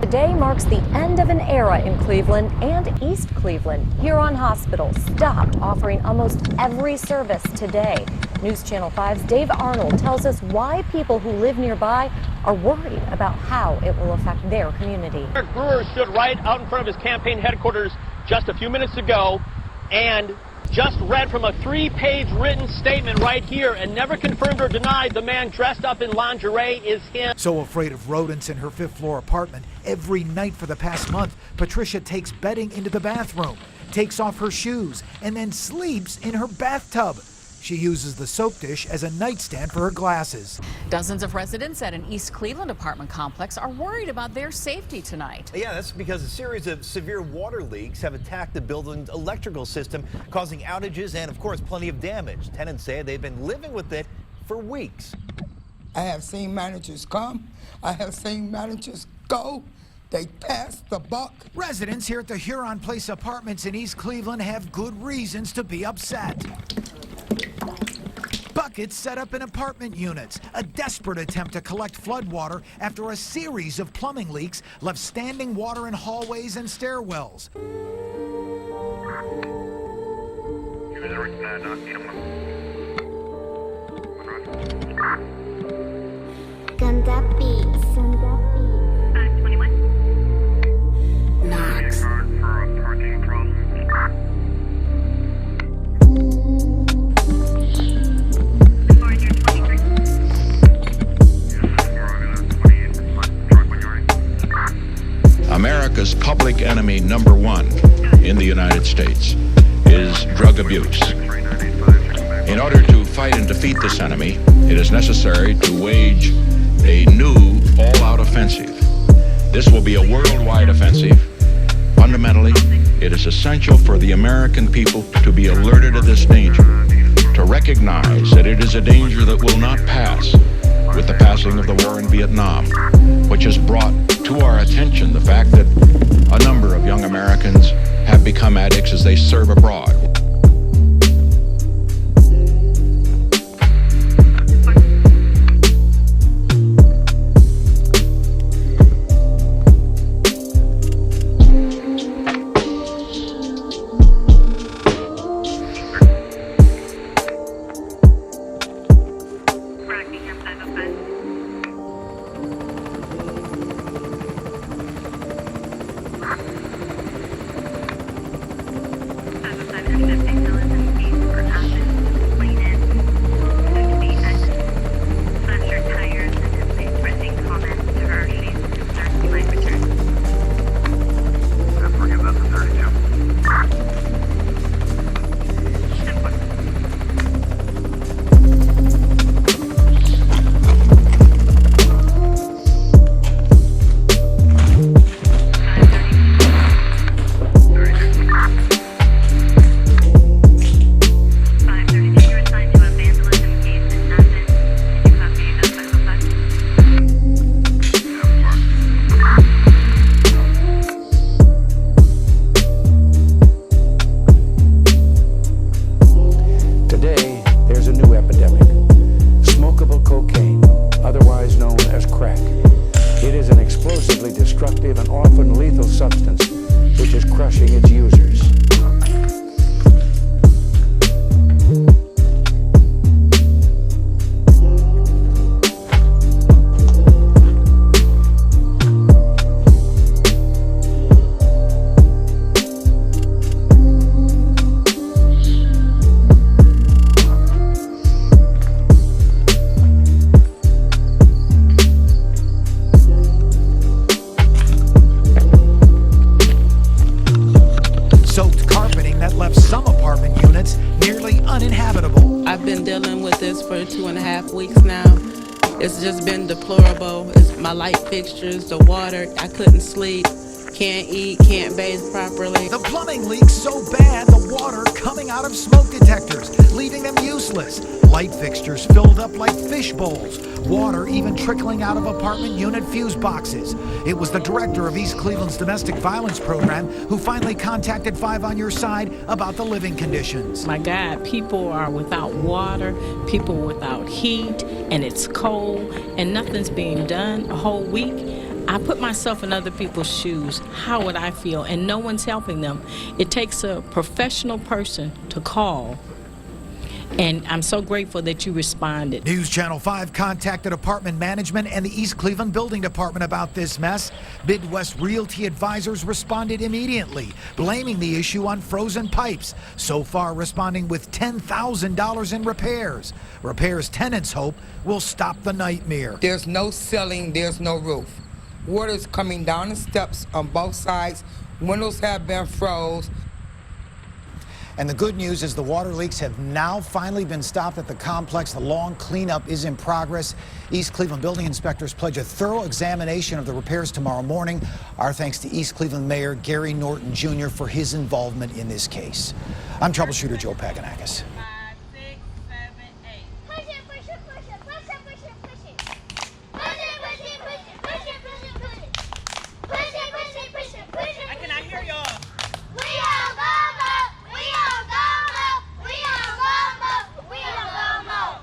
Today marks the end of an era in Cleveland and East Cleveland. Huron Hospital stopped offering almost every service today. News Channel 5's Dave Arnold tells us why people who live nearby are worried about how it will affect their community. Eric Brewer stood right out in front of his campaign headquarters just a few minutes ago and just read from a 3-page written statement right here and never confirmed or denied the man dressed up in lingerie is him. So afraid of rodents in her 5th-floor apartment, every night for the past month, Patricia takes bedding into the bathroom, takes off her shoes, and then sleeps in her bathtub. She uses the soap dish as a nightstand for her glasses. Dozens of residents at an East Cleveland apartment complex are worried about their safety tonight. Yeah, that's because a series of severe water leaks have attacked the building's electrical system, causing outages and, of course, plenty of damage. Tenants say they've been living with it for weeks. I have seen managers come. I have seen managers go. They pass the buck. Residents here at the Huron Place Apartments in East Cleveland have good reasons to be upset. Buckets set up in apartment units, a desperate attempt to collect floodwater after a series of plumbing leaks left standing water in hallways and stairwells. Gunda Beats. 521. Knox. America's public enemy #1 in the United States is drug abuse. In order to fight and defeat this enemy, it is necessary to wage a new all-out offensive. This will be a worldwide offensive. Fundamentally, it is essential for the American people to be alerted of this danger, to recognize that it is a danger that will not pass with the passing of the war in Vietnam, which has brought to our attention the fact that a number of young Americans have become addicts as they serve abroad. Destructive and often lethal substance, which is crushing its users. I've been dealing with this for 2.5 weeks now. It's just been deplorable. It's my light fixtures, the water, I couldn't sleep, can't eat, can't bathe properly. The plumbing leaks so bad, the water coming out of smoke detectors, leaving them useless. Light fixtures filled up like fish bowls. Water even trickling out of apartment unit fuse boxes. It was the director of East Cleveland's domestic violence program who finally contacted 5 on Your Side about the living conditions. My God, people are without water, people without heat, and it's cold, and nothing's being done a whole week. I put myself in other people's shoes. How would I feel? And no one's helping them. It takes a professional person to call. And I'm so grateful that you responded. News Channel 5 contacted apartment management and the East Cleveland Building Department about this mess. Midwest Realty advisors responded immediately, blaming the issue on frozen pipes. So far, responding with $10,000 in repairs. Repairs tenants hope will stop the nightmare. There's no ceiling, there's no roof. Water's coming down the steps on both sides. Windows have been froze. And the good news is the water leaks have now finally been stopped at the complex. The long cleanup is in progress. East Cleveland building inspectors pledge a thorough examination of the repairs tomorrow morning. Our thanks to East Cleveland Mayor Gary Norton Jr. for his involvement in this case. I'm troubleshooter Joe Paganakis.